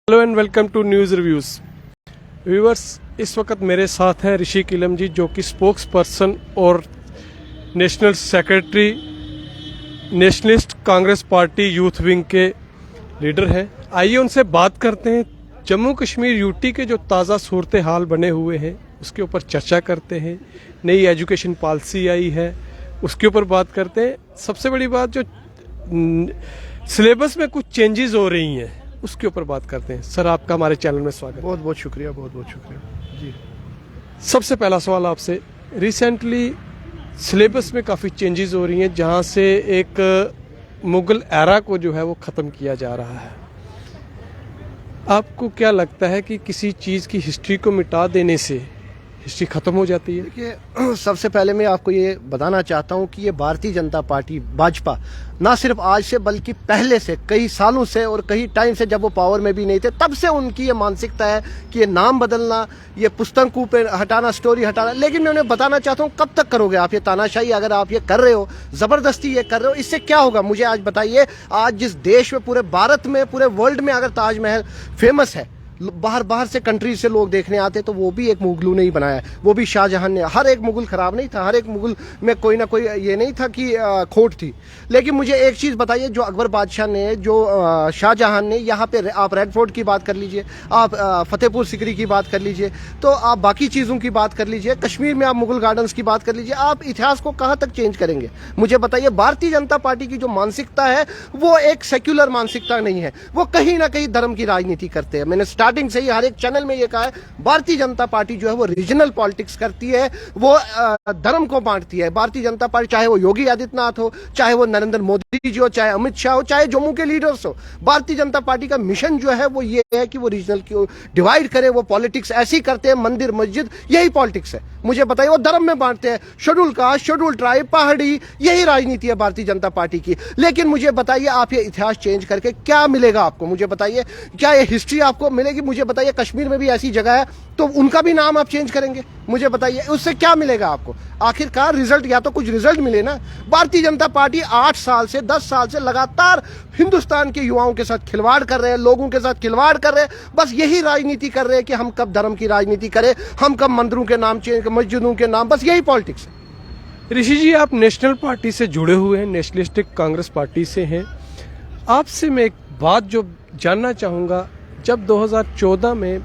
Hello and welcome to news reviews viewers. इस वक्त मेरे साथ हैं ऋषि किलम जी, जो कि स्पोक्स पर्सन और national secretary Nationalist Congress Party youth wing के लीडर हैं। आइए उनसे बात करते हैं। जम्मू कश्मीर यूटी के जो ताज़ा सूरत हाल बने हुए हैं उसके ऊपर चर्चा करते हैं। नई एजुकेशन पॉलिसी आई है उसके ऊपर बात करते हैं। सबसे बड़ी बात, जो सिलेबस में कुछ चेंजेस हो रही हैं उसके ऊपर बात करते हैं। सर, आपका हमारे चैनल में स्वागत है। बहुत बहुत शुक्रिया, बहुत बहुत शुक्रिया जी। सबसे पहला सवाल आपसे, रिसेंटली सिलेबस में काफ़ी चेंजेस हो रही हैं, जहां से एक मुगल एरा को जो है वो ख़त्म किया जा रहा है। आपको क्या लगता है कि किसी चीज़ की हिस्ट्री को मिटा देने से हिस्ट्री ख़त्म हो जाती है? देखिए, सबसे पहले मैं आपको ये बताना चाहता हूँ कि ये भारतीय जनता पार्टी भाजपा ना सिर्फ आज से बल्कि पहले से कई सालों से और कई टाइम से, जब वो पावर में भी नहीं थे तब से उनकी ये मानसिकता है कि ये नाम बदलना, ये पुस्तकों पे हटाना, स्टोरी हटाना। लेकिन मैं उन्हें बताना चाहता हूँ, कब तक करोगे आप ये तानाशाही? अगर आप ये कर रहे हो, जबरदस्ती ये कर रहे हो, इससे क्या होगा? मुझे आज बताइए, आज जिस देश में, पूरे भारत में, पूरे वर्ल्ड में अगर ताजमहल फेमस है, बाहर से कंट्री से लोग देखने आते, तो वो भी एक मुगलों ने ही बनाया, वो भी शाहजहां ने। हर एक मुगल खराब नहीं था, हर एक मुगल में कोई ना कोई ये नहीं था कि खोट थी। लेकिन मुझे एक चीज़ बताइए, जो अकबर बादशाह ने, जो शाहजहां ने, यहाँ पे आप रेड फोर्ट की बात कर लीजिए, आप फतेहपुर सिकरी की बात कर लीजिए, तो आप बाकी चीज़ों की बात कर लीजिए, कश्मीर में आप मुगल गार्डन्स की बात कर लीजिए, आप इतिहास को कहाँ तक चेंज करेंगे? मुझे बताइए। भारतीय जनता पार्टी की जो मानसिकता है वो एक सेक्युलर मानसिकता नहीं है, वो कहीं ना कहीं धर्म की राजनीति करते हैं। मैंने स्टार्टिंग से ही हर एक चैनल में ये कहा है, भारतीय जनता पार्टी जो है वो रीजनल पॉलिटिक्स करती है, वो धर्म को बांटती है। भारतीय जनता पार्टी, चाहे वो योगी आदित्यनाथ हो, चाहे वो नरेंद्र मोदी जी हो, चाहे अमित शाह हो, चाहे जम्मू के लीडर्स हो, भारतीय जनता पार्टी का मिशन जो है वो ये है कि वो रीजनल को डिवाइड करे। वो पॉलिटिक्स ऐसी करते हैं, मंदिर मस्जिद, यही पॉलिटिक्स है। मुझे बताइए, वो धर्म में बांटते हैं, शेड्यूल कास्ट, शेड्यूल ट्राइब, पहाड़ी, यही राजनीति है भारतीय जनता पार्टी की। लेकिन मुझे बताइए, आप ये इतिहास चेंज करके क्या मिलेगा आपको? मुझे बताइए, क्या ये हिस्ट्री आपको मिलेगी? मुझे बताइए, कश्मीर में भी ऐसी जगह है तो उनका भी नाम आप चेंज करेंगे? मुझे बताइए, उससे क्या मिलेगा आपको? आखिरकार रिजल्ट, या तो कुछ रिजल्ट मिले ना। भारतीय जनता पार्टी 8 साल से, 10 साल से लगातार हिंदुस्तान के युवाओं के साथ खिलवाड़ कर रहे हैं, लोगों के साथ खिलवाड़ कर रहे हैं। बस यही राजनीति कर रहे हैं कि हम कब धर्म की राजनीति करें, हम कब मंदिरों के नाम चेंज, मस्जिदों के नाम, बस यही पॉलिटिक्स है। ऋषि जी, आप नेशनल पार्टी से जुड़े हुए हैं, नेशनलिस्टिक कांग्रेस पार्टी से हैं। आपसे मैं एक बात जो जानना चाहूँगा, जब 2014 में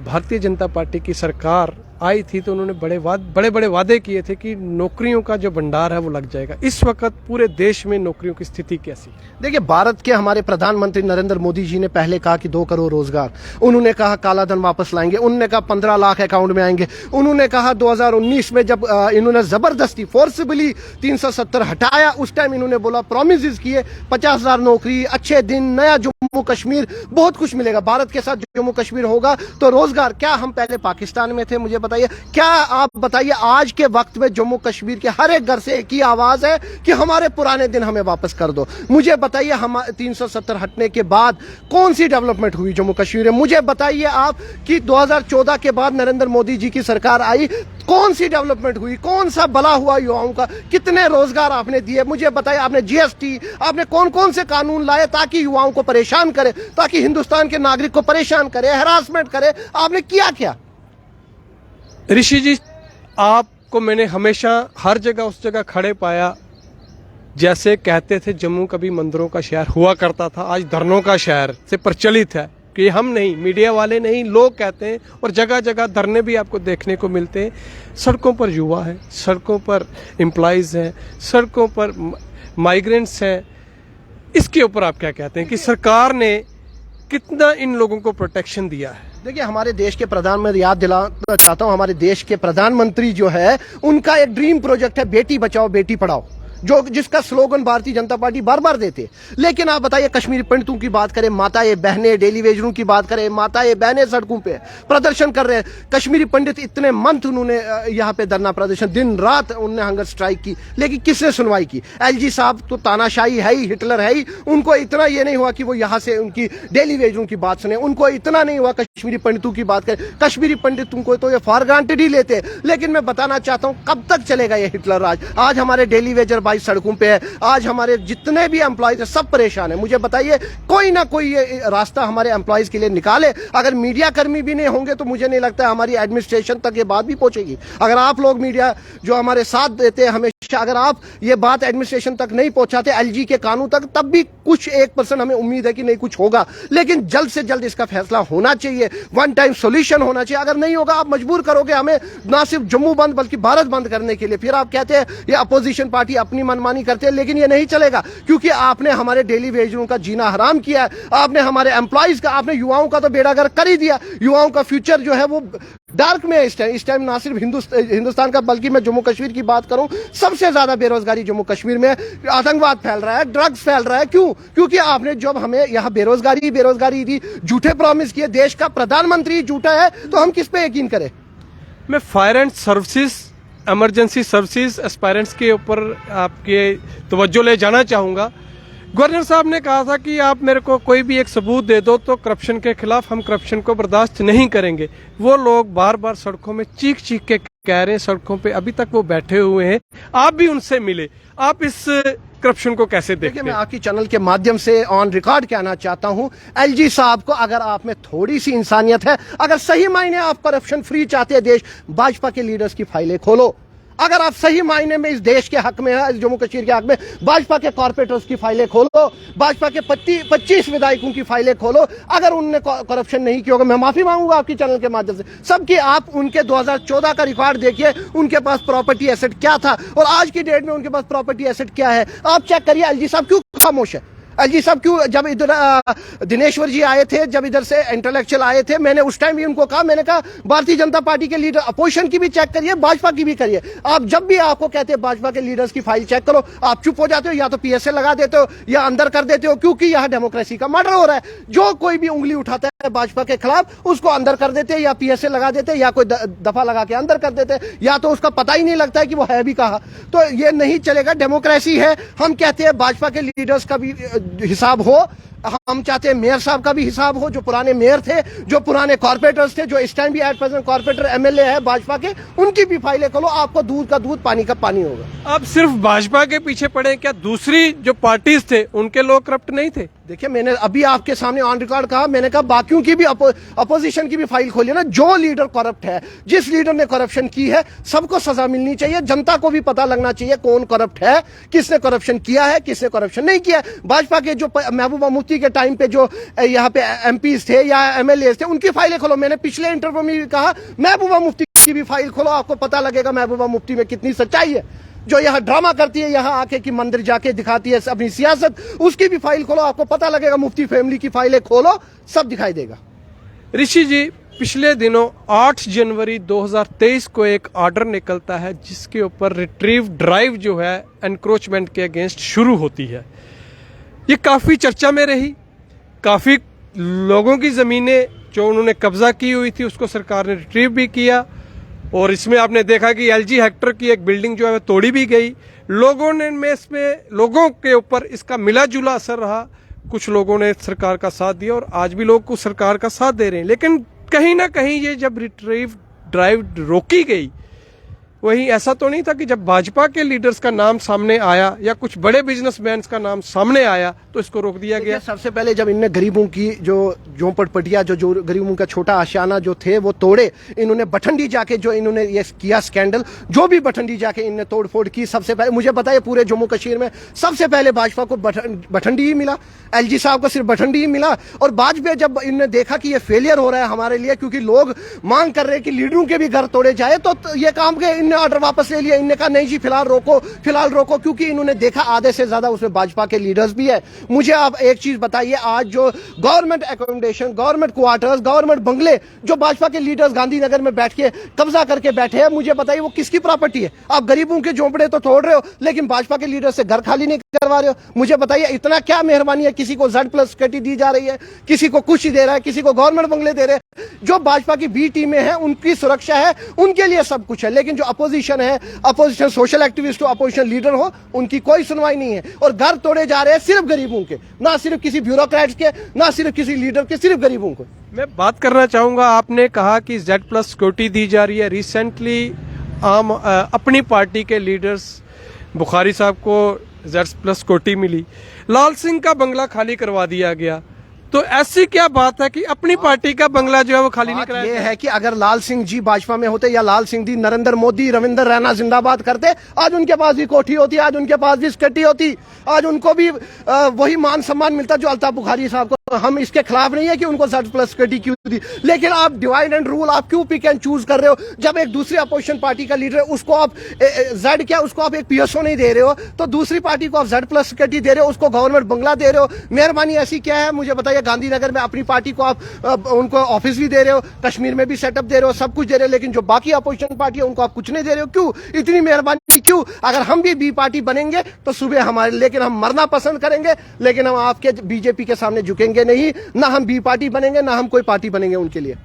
भारतीय जनता पार्टी की सरकार आई थी तो उन्होंने बड़े बड़े वादे किए थे कि नौकरियों का जो भंडार है वो लग जाएगा। इस वक्त पूरे देश में नौकरियों की स्थिति कैसी? देखिए, भारत के हमारे प्रधानमंत्री नरेंद्र मोदी जी ने पहले कहा कि 2 करोड़ रोजगार, उन्होंने कहा काला धन वापस लाएंगे, उन्होंने कहा 15 लाख अकाउंट में आएंगे, उन्होंने कहा 2019 में जब इन्होंने जबरदस्ती फोर्सिबली 370 हटाया, उस टाइम इन्होंने बोला, प्रॉमिसेस किए 50,000 नौकरी, अच्छे दिन, नया जम्मू कश्मीर, बहुत कुछ मिलेगा। भारत के साथ जम्मू कश्मीर होगा तो रोजगार। क्या हम पहले पाकिस्तान में थे? मुझे बताइए, क्या आप बताइए, आज के वक्त में जम्मू कश्मीर के हर एक घर से एक ही आवाज है कि हमारे पुराने दिन हमें वापस कर दो। मुझे बताइए, हम 370 हटने के बाद कौन सी डेवलपमेंट हुई जम्मू कश्मीर में? मुझे बताइए आप कि 2014 के बाद नरेंद्र मोदी जी की सरकार आई, कौन सी डेवलपमेंट हुई? कौन सा भला हुआ युवाओं का? कितने रोजगार आपने दिए? मुझे बताइए, आपने जीएसटी, आपने कौन कौन से कानून लाए ताकि युवाओं को परेशान करे, ताकि हिंदुस्तान के नागरिक को परेशान करे, हैरासमेंट करे? आपने किया क्या? ऋषि जी, आपको मैंने हमेशा हर जगह उस जगह खड़े पाया जैसे कहते थे जम्मू कभी मंदिरों का शहर हुआ करता था, आज धरनों का शहर से प्रचलित है। कि हम नहीं, मीडिया वाले नहीं, लोग कहते हैं, और जगह जगह धरने भी आपको देखने को मिलते हैं। सड़कों पर युवा है, सड़कों पर एम्प्लॉइज हैं, सड़कों पर माइग्रेंट्स हैं। इसके ऊपर आप क्या कहते हैं कि सरकार ने कितना इन लोगों को प्रोटेक्शन दिया है? देखिए, हमारे देश के प्रधानमंत्री, याद दिलाना चाहता हूं, हमारे देश के प्रधानमंत्री जो है, उनका एक ड्रीम प्रोजेक्ट है बेटी बचाओ बेटी पढ़ाओ, जिसका स्लोगन भारतीय जनता पार्टी बार बार देते। लेकिन आप बताइए, कश्मीरी पंडितों की बात करें, माताएं बहनें, डेली वेजरों की बात करें, माताएं बहनें सड़कों पे प्रदर्शन कर रहे हैं। कश्मीरी पंडित इतने मंथ उन्होंने यहाँ पे धरना प्रदर्शन, दिन रात उन्होंने हंगर स्ट्राइक की, लेकिन किसने सुनवाई की? एलजी साहब तो तानाशाही है ही, हिटलर है ही। उनको इतना ये नहीं हुआ कि वो यहाँ से उनकी डेली वेजरों की बात सुने, उनको इतना नहीं हुआ कश्मीरी पंडितों की बात करें। कश्मीरी पंडितों को तो ये फॉर ग्रांटेड ही लेते। लेकिन मैं बताना चाहता हूँ, कब तक चलेगा ये हिटलर राज? आज हमारे डेली वेजर भाई सड़कों पे है, आज हमारे जितने भी एम्प्लॉयज हैं सब परेशान है। मुझे बताइए कोई ना कोई ये रास्ता हमारे एम्प्लॉयज के लिए निकाले। अगर मीडिया कर्मी भी नहीं होंगे तो मुझे नहीं लगता हमारी एडमिनिस्ट्रेशन तक ये बात भी पहुंचेगी। अगर आप लोग मीडिया जो हमारे साथ देते हैं हमेशा, अगर आप ये बात एडमिनिस्ट्रेशन तक नहीं पहुंचाते, एलजी के कानून तक, तब भी कुछ 1% हमें उम्मीद है कि नहीं कुछ होगा। लेकिन जल्द से जल्द इसका फैसला होना चाहिए, वन टाइम सोल्यूशन होना चाहिए। अगर नहीं होगा आप मजबूर करोगे हमें ना सिर्फ जम्मू बंद बल्कि भारत बंद करने के लिए। फिर आप कहते हैं ये अपोजिशन पार्टी अपनी मनमानी करते हैं, लेकिन ये नहीं चलेगा क्योंकि आपने हमारे डेली वेजरों का जीना हराम किया है, आपने हमारे एम्प्लॉयज का, आपने युवाओं का तो बेड़ा गर्क कर ही दिया। युवाओं का फ्यूचर जो है वो डार्क में है इस टाइम ना सिर्फ हिंदुस्तान का बल्कि मैं जम्मू कश्मीर की बात करूं, सबसे ज्यादा बेरोजगारी जम्मू कश्मीर में। आतंकवाद फैल रहा है, ड्रग्स फैल रहा है। क्यों? क्योंकि आपने जब हमें यहाँ बेरोजगारी दी, झूठे प्रॉमिस किए, देश का प्रधानमंत्री झूठा है, तो हम किस पे यकीन करें? मैं fire and services, emergency services aspirants के ऊपर आपके तवज्जो ले जाना चाहूँगा। गवर्नर साहब ने कहा था कि आप मेरे को कोई भी एक सबूत दे दो तो करप्शन के खिलाफ हम करप्शन को बर्दाश्त नहीं करेंगे। वो लोग बार बार सड़कों में चीख चीख के कह रहे हैं, सड़कों पे अभी तक वो बैठे हुए हैं। आप भी उनसे मिले, आप इस करप्शन को कैसे देखते हैं? मैं आपकी चैनल के माध्यम से ऑन रिकॉर्ड कहना चाहता हूं, एलजी साहब को अगर आप में थोड़ी सी इंसानियत है, अगर सही मायने आप करप्शन फ्री चाहते हैं देश, भाजपा के लीडर्स की फाइलें खोलो। अगर आप सही मायने में इस देश के हक में है, इस जम्मू कश्मीर के हक में, भाजपा के कॉर्पोरेटर्स की फाइलें खोलो, भाजपा के 25 विधायकों की फाइलें खोलो। अगर उनने करप्शन नहीं किया होगा, मैं माफी मांगूंगा आपकी चैनल के माध्यम से सबकी। आप उनके 2014 का रिकॉर्ड देखिए, उनके पास प्रॉपर्टी एसेट क्या था और आज की डेट में उनके पास प्रॉपर्टी एसेट क्या है, आप चेक करिए। एलजी साहब क्यों खामोश है? एलजी साहब क्यों, जब इधर दिनेश्वर जी आए थे, जब इधर से इंटेलेक्चुअल आए थे, मैंने उस टाइम भी उनको कहा, मैंने कहा भारतीय जनता पार्टी के लीडर अपोजिशन की भी चेक करिए, भाजपा की भी करिए। आप जब भी आपको कहते हैं भाजपा के लीडर्स की फाइल चेक करो, आप चुप हो जाते हो, या तो पीएसए लगा देते हो या अंदर कर देते हो, क्योंकि यहाँ डेमोक्रेसी का मर्डर हो रहा है। जो कोई भी उंगली उठाता है भाजपा के खिलाफ उसको अंदर कर देते हैं, या पीएसए लगा देते हैं, या कोई दफा लगा के अंदर कर देते हैं, या तो उसका पता ही नहीं लगता है कि वो है भी कहा। तो ये नहीं चलेगा, डेमोक्रेसी है। हम कहते हैं भाजपा के लीडर्स का भी हिसाब हो, हम चाहते हैं मेयर साहब का भी हिसाब हो, जो पुराने मेयर थे, जो पुराने कॉर्पोरेटर्स थे, जो इस टाइम भी एट प्रेजेंट कॉर्पोरेटर एमएलए है भाजपा के, उनकी भी फाइलें खोलो। आपको दूध का दूध पानी का पानी होगा। आप सिर्फ भाजपा के पीछे पड़े, क्या दूसरी जो पार्टीज थे उनके लोग करप्ट नहीं थे? देखिए, मैंने अभी आपके सामने ऑन रिकॉर्ड कहा, मैंने कहा बाकियों की भी अपोजिशन की भी फाइल खोलिए ना। जो लीडर करप्ट है, जिस लीडर ने करप्शन की है, सबको सजा मिलनी चाहिए। जनता को भी पता लगना चाहिए कौन करप्ट है, किसने करप्शन किया है, किसने करप्शन नहीं किया। भाजपा के जो महबूबा मुफ्ती के टाइम पे जो यहाँ पे एमपीज थे या एमएलए थे, उनकी फाइलें खोलो। मैंने पिछले इंटरव्यू में भी कहा महबूबा मुफ्ती की भी फाइल खोलो, आपको पता लगेगा महबूबा मुफ्ती में कितनी सच्चाई है। जो यहाँ ड्रामा करती है, यहाँ आके कि मंदिर जाके दिखाती है अपनी सियासत, उसकी भी फाइल खोलो, आपको पता लगेगा। मुफ्ती फैमिली की फाइलें खोलो, सब दिखाई देगा। ऋषि जी, पिछले दिनों 8 जनवरी 2023 को एक ऑर्डर निकलता है जिसके ऊपर रिट्रीव ड्राइव जो है एनक्रोचमेंट के अगेंस्ट शुरू होती है। ये काफ़ी चर्चा में रही, काफ़ी लोगों की ज़मीनें जो उन्होंने कब्जा की हुई थी उसको सरकार ने रिट्रीव भी किया, और इसमें आपने देखा कि LG हेक्टर की एक बिल्डिंग जो है वह तोड़ी भी गई। लोगों ने में इसमें लोगों के ऊपर इसका मिला जुला असर रहा। कुछ लोगों ने सरकार का साथ दिया और आज भी लोग कुछ सरकार का साथ दे रहे हैं, लेकिन कहीं ना कहीं ये जब रिट्रीव ड्राइव रोकी गई, वहीं ऐसा तो नहीं था कि जब भाजपा के लीडर्स का नाम सामने आया या कुछ बड़े बिजनेसमैन का नाम सामने आया तो इसको रोक दिया गया। सबसे पहले जब इनने गरीबों की जो झोंपड़पट्टियां, जो गरीबों का छोटा आशियाना जो थे वो तोड़े, इन्होंने बठंडी जाके जो इन्होंने ये किया स्कैंडल, जो भी बठंडी जाके इनने तोड़फोड़ की, सबसे पहले मुझे बताइए पूरे जम्मू कश्मीर में सबसे पहले भाजपा को बठंडी ही मिला, LG साहब को सिर्फ बठंडी ही मिला। और बाद में जब इनने देखा कि ये फेलियर हो रहा है हमारे लिए, क्योंकि लोग मांग कर रहे हैं कि लीडरों के भी घर तोड़े जाए, तो ये काम के इनने ऑर्डर वापस ले लिया। इनने कहा नहीं जी फिलहाल रोको, क्योंकि इन्होंने देखा आधे से ज्यादा उसमें भाजपा के लीडर्स भी है। मुझे आप एक चीज बताइए, आज जो government accommodation, government quarters, government बंगले जो भाजपा के लीडर्स गांधीनगर में बैठ के कब्जा करके बैठे हैं, मुझे बताइए वो किसकी प्रॉपर्टी है? आप गरीबों के झोंपड़े तो तोड़ रहे हो, लेकिन भाजपा के लीडर से घर खाली नहीं करवा रहे हो। मुझे बताइए इतना क्या मेहरबानी है? किसी को Z+ कैटेगरी दी जा रही है, किसी को कुछ ही दे रहा है, किसी को गवर्नमेंट बंगले दे रहे हैं। जो भाजपा की बी टीमें हैं उनकी सुरक्षा है, उनके लिए सब कुछ है, लेकिन जो अपोजिशन है, अपोजिशन सोशल एक्टिविस्ट हो, अपोजिशन लीडर हो, उनकी कोई सुनवाई नहीं है। और घर तोड़े जा रहे हैं सिर्फ गरीबों के, ना सिर्फ किसी ब्यूरोक्रेट्स के, ना सिर्फ किसी लीडर के, सिर्फ गरीबों को। मैं बात करना चाहूंगा, आपने कहा कि Z+ सिक्योरिटी दी जा रही है। रिसेंटली अपनी पार्टी के लीडर्स बुखारी साहब को Z+ कोटी मिली, लाल सिंह का बंगला खाली करवा दिया गया। तो ऐसी क्या बात है कि अपनी पार्टी का बंगला जो है वो खाली नहीं कराया? ये है कि अगर लाल सिंह जी भाजपा में होते या लाल सिंह जी नरेंद्र मोदी रविंद्र रैना जिंदाबाद करते, आज उनके पास भी कोठी होती, आज उनके पास भी स्कटी होती, आज उनको भी वही मान सम्मान मिलता जो अल्ताफ बुखारी साहब को। हम इसके खिलाफ नहीं है कि उनको Z+ कोटी क्यों दी, लेकिन आप डिवाइड एंड रूल आप क्यों पिक एंड चूज कर रहे हो? जब एक दूसरी अपोजिशन पार्टी का लीडर है उसको आप उसको आप एक PSO नहीं दे रहे हो, तो दूसरी पार्टी को आप Z+ कोटी दे रहे हो, उसको गवर्नमेंट बंगला दे रहे हो। मेहरबानी ऐसी क्या है मुझे बताइए? गांधीनगर में अपनी पार्टी को आप उनको ऑफिस भी दे रहे हो, कश्मीर में भी सेटअप दे रहे हो, सब कुछ दे रहे हो, लेकिन जो बाकी अपोजिशन पार्टी है उनको आप कुछ नहीं दे रहे हो। क्यों इतनी मेहरबानी क्यों? अगर हम भी बी पार्टी बनेंगे तो सुबह हमारे, लेकिन हम मरना पसंद करेंगे, लेकिन हम आपके बीजेपी के सामने झुकेंगे नहीं। ना हम बी पार्टी बनेंगे, ना हम कोई पार्टी बनेंगे उनके लिए।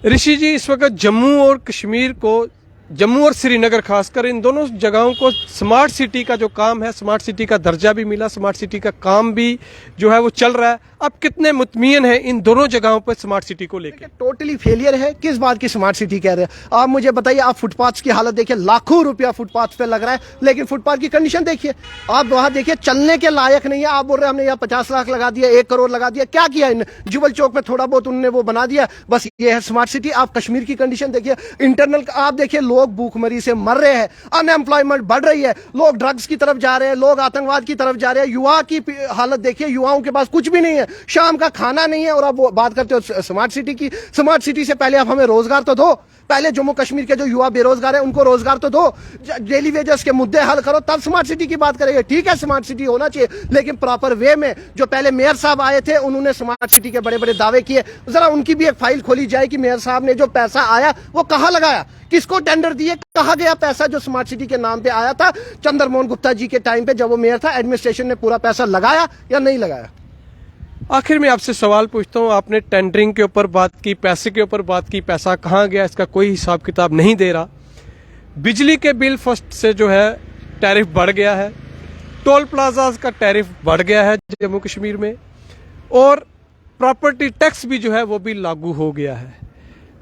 ऋषि जी, इस वक्त जम्मू और कश्मीर को, जम्मू और श्रीनगर खासकर इन दोनों जगहों को स्मार्ट सिटी का जो काम है, स्मार्ट सिटी का दर्जा भी मिला, स्मार्ट सिटी का काम भी जो है वो चल रहा है। अब कितने मुतमियन है इन दोनों जगहों पर स्मार्ट सिटी को लेकर? टोटली फेलियर है। किस बात की स्मार्ट सिटी कह रहे हैं आप? मुझे बताइए, आप फुटपाथ की हालत देखिए, लाखों रुपया फुटपाथ पे लग रहा है, लेकिन फुटपाथ की कंडीशन देखिए, आप वहां देखिए चलने के लायक नहीं है। आप बोल रहे हैं हमने यहाँ 50 लाख लगा दिया, 1 करोड़ लगा दिया, क्या किया इन जुबल चौक में थोड़ा बहुत उन्होंने वो बना दिया, बस ये है स्मार्ट सिटी। आप कश्मीर की कंडीशन देखिए, इंटरनल आप देखिए, लोग भूखमरी से मर रहे हैं, अनएम्प्लॉयमेंट बढ़ रही है, लोग ड्रग्स की तरफ जा रहे हैं, लोग आतंकवाद की तरफ जा रहे हैं, युवा की हालत देखिए, युवाओं के पास कुछ भी नहीं है, शाम का खाना नहीं है, और आप बात करते हो स्मार्ट सिटी की। स्मार्ट सिटी से पहले आप हमें रोजगार तो दो, पहले जम्मू कश्मीर के जो युवा बेरोजगार है उनको रोजगार तो दो, डेली वेजेस के मुद्दे हल करो, तब स्मार्ट सिटी की बात करेंगे। ठीक है, स्मार्ट सिटी होना चाहिए, लेकिन प्रॉपर वे में। जो पहले मेयर साहब आए थे उन्होंने स्मार्ट सिटी के बड़े बड़े दावे किए, जरा उनकी भी एक फाइल खोली जाए कि मेयर साहब ने जो पैसा आया वो कहां लगाया, किसको टेंडर दिए, कहा गया पैसा जो स्मार्ट सिटी के नाम पे आया था चंद्रमोहन गुप्ता जी के टाइम पे जब वो मेयर था, एडमिनिस्ट्रेशन ने पूरा पैसा लगाया या नहीं लगाया? आखिर में आपसे सवाल पूछता हूँ, आपने टेंडरिंग के ऊपर बात की, पैसे के ऊपर बात की, पैसा कहाँ गया इसका कोई हिसाब किताब नहीं दे रहा। बिजली के बिल फर्स्ट से जो है टैरिफ बढ़ गया है, टोल प्लाजाज का टैरिफ बढ़ गया है जम्मू कश्मीर में, और प्रॉपर्टी टैक्स भी जो है वो भी लागू हो गया है।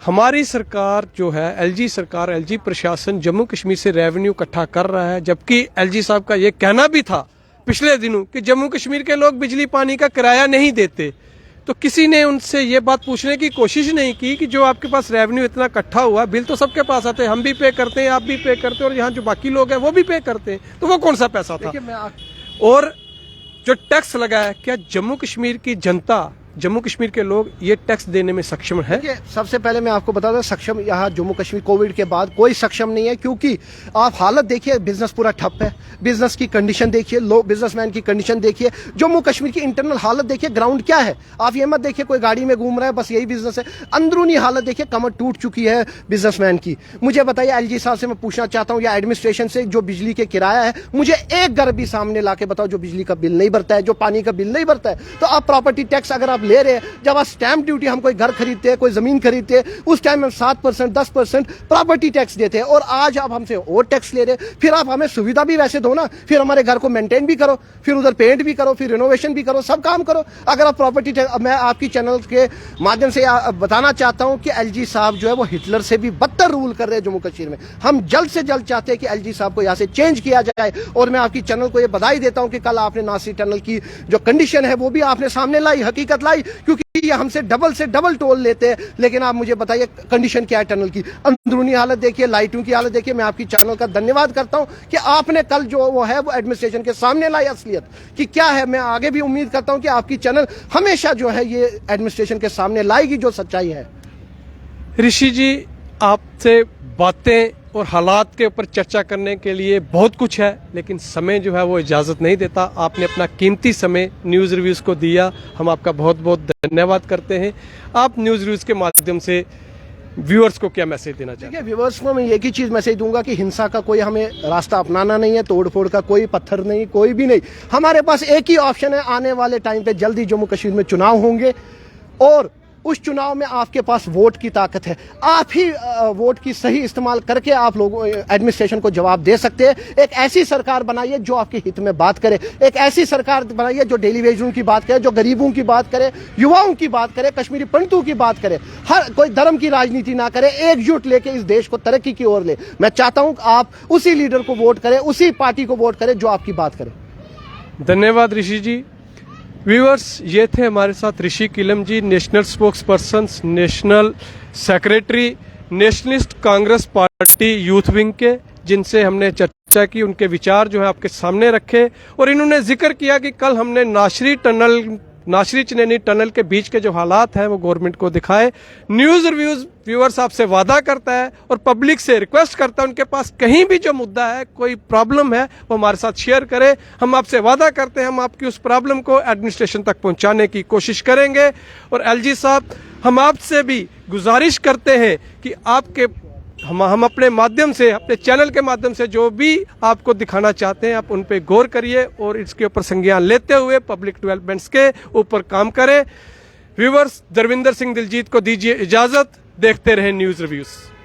हमारी सरकार जो है, LG सरकार, LG प्रशासन जम्मू कश्मीर से रेवेन्यू इकट्ठा कर रहा है, जबकि LG साहब का ये कहना भी था पिछले दिनों कि जम्मू कश्मीर के लोग बिजली पानी का किराया नहीं देते। तो किसी ने उनसे ये बात पूछने की कोशिश नहीं की कि जो आपके पास रेवेन्यू इतना इकट्ठा हुआ, बिल तो सबके पास आते हैं, हम भी पे करते हैं, आप भी पे करते हैं, और यहाँ जो बाकी लोग हैं वो भी पे करते हैं, तो वो कौन सा पैसा था? और जो टैक्स लगा है, क्या जम्मू कश्मीर की जनता, जम्मू कश्मीर के लोग ये टैक्स देने में सक्षम है? सबसे पहले मैं आपको बता दूं, सक्षम यहाँ जम्मू कश्मीर कोविड के बाद कोई सक्षम नहीं है, क्योंकि आप हालत देखिए, बिजनेस पूरा ठप है, बिजनेस की कंडीशन देखिए, लोग बिजनेसमैन की कंडीशन देखिए, जम्मू कश्मीर की इंटरनल हालत देखिए, ग्राउंड क्या है। आप ये मत देखिए कोई गाड़ी में घूम रहा है बस यही बिजनेस है, अंदरूनी हालत देखिए, कमर टूट चुकी है बिजनेसमैन की। मुझे बताइए, LG साहब से मैं पूछना चाहता हूँ, या एडमिनिस्ट्रेशन से, जो बिजली के किराया है, मुझे एक घर भी सामने ला के बताओ जो बिजली का बिल नहीं भरता है, जो पानी का बिल नहीं भरता है। तो आप प्रॉपर्टी टैक्स अगर आप ले रहे हैं, जब आप स्टैंप ड्यूटी, हम कोई घर खरीदते हैं, कोई जमीन खरीदते हैं, उस टाइम हम 7%, 10% प्रॉपर्टी टैक्स देते हैं, और आज आप हमसे और टैक्स ले रहे हैं। फिर आप हमें सुविधा भी वैसे दो ना, फिर हमारे घर को मेंटेन भी करो, फिर उधर पेंट भी करो, फिर रिनोवेशन भी करो, सब काम करो। अगर आप प्रॉपर्टी टैक्स, मैं आपकी चैनल के माध्यम से बताना चाहता हूं कि LG साहब जो है वो हिटलर से भी बदतर रूल कर रहे हैं जम्मू कश्मीर में। हम जल्द से जल्द चाहते हैं कि LG साहब को यहाँ से चेंज किया जाए, और मैं आपकी चैनल को ये बधाई देता हूं कि कल आपने नासिर टनल की जो कंडीशन है वो भी आपने सामने लाई, हकीकत लाई, क्योंकि ये हमसे डबल से डबल टोल लेते हैं। लेकिन आप मुझे बताइए कंडीशन क्या है टनल की, अंदरूनी हालत देखिए, लाइटों की हालत देखिए। मैं आपकी चैनल का धन्यवाद करता हूं कि आपने कल जो वो है वो एडमिनिस्ट्रेशन के सामने लाई असलियत कि क्या है। मैं आगे भी उम्मीद करता हूं कि आपकी चैनल हमेशा जो है ये एडमिनिस्ट्रेशन के सामने लाएगी जो सच्चाई है। ऋषि जी, आपसे बातें और हालात के ऊपर चर्चा करने के लिए बहुत कुछ है, लेकिन समय जो है वो इजाज़त नहीं देता। आपने अपना कीमती समय न्यूज़ रिव्यूज़ को दिया, हम आपका बहुत बहुत धन्यवाद करते हैं। आप न्यूज़ रिव्यूज़ के माध्यम से व्यूअर्स को क्या मैसेज देना चाहते हैं? व्यूअर्स को मैं एक ही चीज मैसेज दूंगा कि हिंसा का कोई हमें रास्ता अपनाना नहीं है, तोड़फोड़ का कोई पत्थर नहीं, कोई भी नहीं। हमारे पास एक ही ऑप्शन है, आने वाले टाइम पे जल्दी जम्मू कश्मीर में चुनाव होंगे, और उस चुनाव में आपके पास वोट की ताकत है। आप ही वोट की सही इस्तेमाल करके आप लोगों एडमिनिस्ट्रेशन को जवाब दे सकते हैं। एक ऐसी सरकार बनाइए जो आपके हित में बात करे, एक ऐसी सरकार बनाइए जो डेली वेजरों की बात करे, जो गरीबों की बात करे, युवाओं की बात करे, कश्मीरी पंडितों की बात करे, हर कोई धर्म की राजनीति ना करे, एकजुट लेके इस देश को तरक्की की ओर ले। मैं चाहता हूं आप उसी लीडर को वोट करें, उसी पार्टी को वोट करें जो आपकी बात करे। धन्यवाद ऋषि जी। व्यूअर्स, ये थे हमारे साथ Rishi Kilam ji, national spokesperson, national secretary, Nationalist Congress Party youth wing के, जिनसे हमने चर्चा की, उनके विचार जो है आपके सामने रखे। और इन्होंने जिक्र किया कि कल हमने नाशरी चनैनी टनल के बीच के जो हालात हैं वो गवर्नमेंट को दिखाए। न्यूज़ रिव्यूज़ व्यूअर्स आपसे वादा करता है और पब्लिक से रिक्वेस्ट करता है, उनके पास कहीं भी जो मुद्दा है, कोई प्रॉब्लम है, वो हमारे साथ शेयर करें। हम आपसे वादा करते हैं हम आपकी उस प्रॉब्लम को एडमिनिस्ट्रेशन तक पहुंचाने की कोशिश करेंगे। और एलजी साहब, हम आपसे भी गुजारिश करते हैं कि हम अपने माध्यम से, अपने चैनल के माध्यम से जो भी आपको दिखाना चाहते हैं, आप उन पे गौर करिए और इसके ऊपर संज्ञान लेते हुए पब्लिक डेवलपमेंट्स के ऊपर काम करें। व्यूअर्स, धर्मिंदर सिंह दिलजीत को दीजिए इजाजत। देखते रहें न्यूज़ रिव्यूज़।